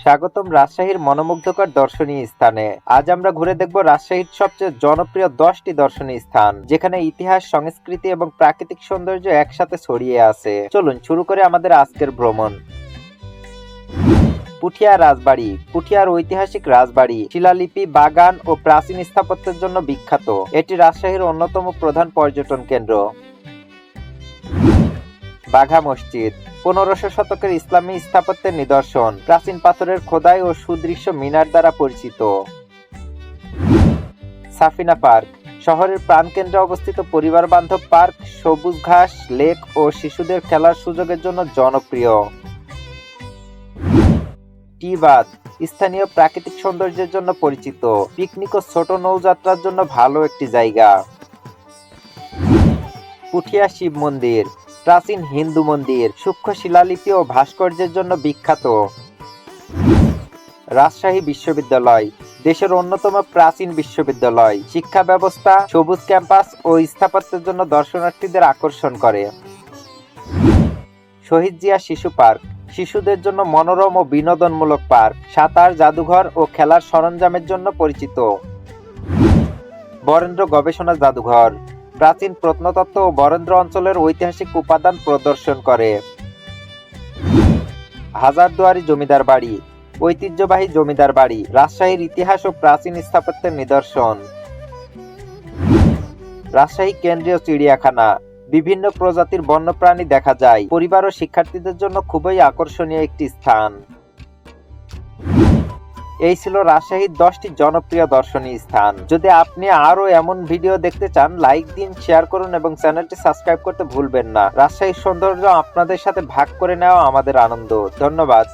স্বাগতম রাজশাহীর মনোমুগ্ধকর দর্শনীয় স্থানে। আজ আমরা ঘুরে দেখব রাজশাহীর সবচেয়ে জনপ্রিয় 10টি দর্শনীয় স্থান, যেখানে ইতিহাস, সংস্কৃতি এবং প্রাকৃতিক সৌন্দর্য একসাথে ছড়িয়ে আছে। চলুন শুরু করে আমাদের আজকের ভ্রমণ। পুঠিয়া রাজবাড়ি। পুঠিয়ার ঐতিহাসিক রাজবাড়ি শিলালিপি, বাগান ও প্রাচীন স্থাপত্যের জন্য বিখ্যাত। এটি রাজশাহীর অন্যতম প্রধান পর্যটন কেন্দ্র। বাঘা মসজিদ 1500 শতকের ইসলামী স্থাপত্যের নিদর্শন, প্রাচীন পাথরের খোদাই ও সুদৃশ্য মিনার দ্বারা পরিচিত। সাফিনা পার্ক শহরের প্রাণকেন্দ্রে অবস্থিত পরিবার বান্ধব পার্ক, সবুজ ঘাস, লেক ও শিশুদের খেলার সুযোগের জন্য জনপ্রিয়। টি বাঁধ স্থানীয় প্রাকৃতিক সৌন্দর্যের জন্য পরিচিত, পিকনিক ও ছোট নৌযাত্রার জন্য ভালো একটি জায়গা। পুঠিয়া শিব মন্দির প্রাচীন হিন্দু মন্দির, সূক্ষ্ম শিলালিপি ও ভাস্কর্যের জন্য বিখ্যাত। রাজশাহী বিশ্ববিদ্যালয় দেশের অন্যতম প্রাচীন বিশ্ববিদ্যালয়, শিক্ষা ব্যবস্থা, সবুজ ক্যাম্পাস ও স্থাপত্যের জন্য দর্শনার্থীদের আকর্ষণ করে। শহীদ জিয়া শিশু পার্ক শিশুদের জন্য মনোরম ও বিনোদনমূলক পার্ক, সাঁতার, জাদুঘর ও খেলার সরঞ্জামের জন্য পরিচিত। বরেন্দ্র গবেষণা জাদুঘর প্রাচীন প্রত্নতত্ত্ব ও বরেন্দ্র অঞ্চলের ঐতিহাসিক উপাদান প্রদর্শন করে। হাজারদুয়ারি জমিদার বাড়ি ঐতিহ্যবাহী জমিদার বাড়ি, রাজশাহীর ইতিহাস ও প্রাচীন স্থাপত্যের নিদর্শন। রাজশাহী কেন্দ্রীয় চিড়িয়াখানা বিভিন্ন প্রজাতির বন্যপ্রাণী দেখা যায়, পরিবার ও শিক্ষার্থীদের জন্য খুবই আকর্ষণীয় একটি স্থান। এই ছিল রাজশাহীর 10টি জনপ্রিয় দর্শনীয় স্থান। যদি আপনি আরো এমন ভিডিও দেখতে চান, লাইক দিন, শেয়ার করুন এবং চ্যানেলটি সাবস্ক্রাইব করতে ভুলবেন না। রাজশাহীর সৌন্দর্য আপনাদের সাথে ভাগ করে নেওয়া আমাদের আনন্দ। ধন্যবাদ।